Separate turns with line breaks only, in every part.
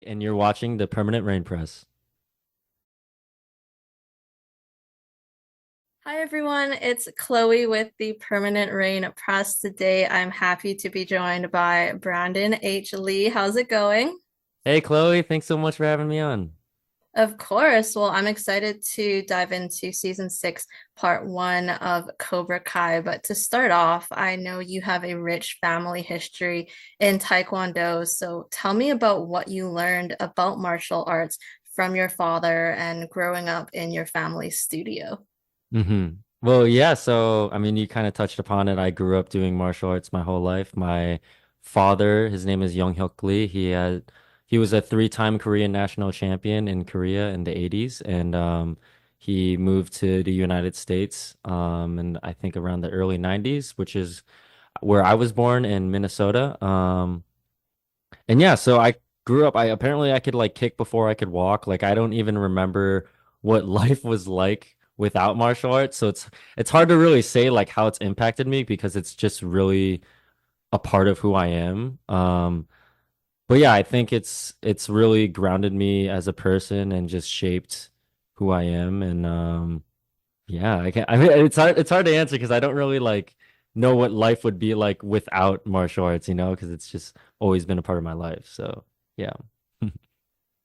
And you're watching the Permanent Rain Press.
Hi everyone, it's Chloe with the Permanent Rain Press. Today I'm happy to be joined by Brandon H. Lee. How's it going?
Hey, Chloe, thanks so much for having me on.
Of course. Well, I'm excited to dive into season six, part one of Cobra Kai. But to start off, I know you have a rich family history in Taekwondo. So tell me about what you learned about martial arts from your father and growing up in your family's studio.
Well, yeah, so I mean, you kind of touched upon it. I grew up doing martial arts my whole life. My father, his name is Yong Hyeok Lee. He was a three-time Korean national champion in Korea in the 80s, and he moved to the United States and I think around the early 90s, which is where I was born in Minnesota. And yeah, so I grew up, I apparently I could like kick before I could walk. Like I don't even remember what life was like without martial arts. So it's hard to really say like how it's impacted me because it's just really a part of who I am. But yeah, I think it's really grounded me as a person and just shaped who I am. And yeah, I mean it's hard to answer because I don't really like know what life would be like without martial arts, because it's just always been a part of my life. So yeah.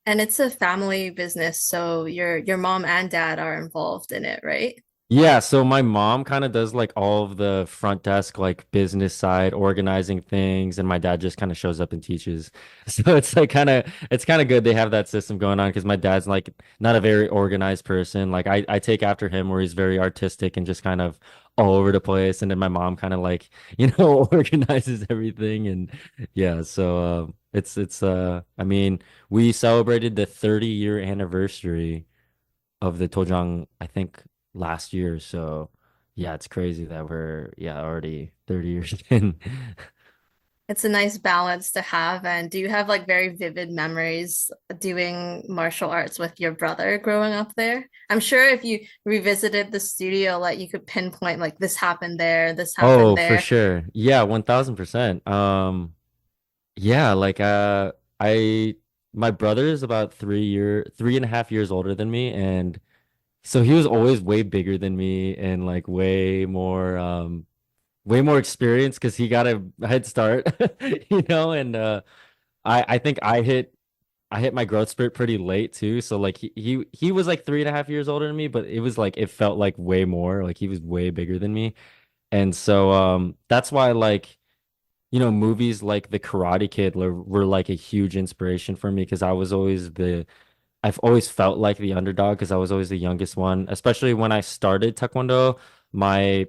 And it's a family business, so your mom and dad are involved in it, right?
Yeah, so my mom kind of does like all of the front desk, like business side, organizing things, and my dad just kind of shows up and teaches. So it's kind of good they have that system going on because my dad's like not a very organized person. Like I take after him where he's very artistic and just kind of all over the place, and then my mom kind of like organizes everything, and yeah. So it's I mean we celebrated the 30-year anniversary of the dojang, I think last year. So yeah, it's crazy that we're already 30 years in.
It's a nice balance to have. And do you have like very vivid memories doing martial arts with your brother growing up there? I'm sure if you revisited the studio, like you could pinpoint like this happened there, this happened
Oh, for
there.
sure. Yeah, 1000%. Yeah, like I my brother is about 3.5 years older than me, and so he was always way bigger than me and like way more experience because he got a head start, and I think I hit my growth spurt pretty late too. So like he was like 3.5 years older than me, but it was like it felt like way more. Like he was way bigger than me. And so that's why like, movies like The Karate Kid were like a huge inspiration for me because I've always felt like the underdog because I was always the youngest one, especially when I started Taekwondo. My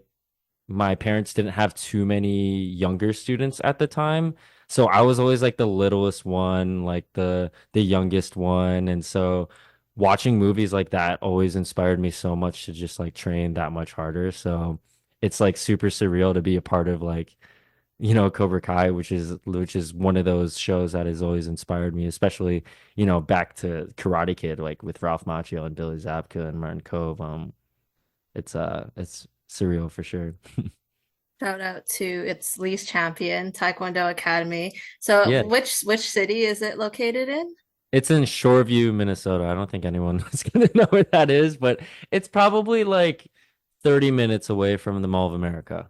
my parents didn't have too many younger students at the time. So I was always like the littlest one, like the youngest one. And so watching movies like that always inspired me so much to just like train that much harder. So it's like super surreal to be a part of like, Cobra Kai, which is one of those shows that has always inspired me, especially, back to Karate Kid, like with Ralph Macchio and Billy Zabka and Martin Kove. It's surreal for sure.
Shout out to its Lee's champion, Taekwondo Academy. So
Yeah.
which city is it located in?
It's in Shoreview, Minnesota. I don't think anyone is gonna know where that is, but it's probably like 30 minutes away from the Mall of America.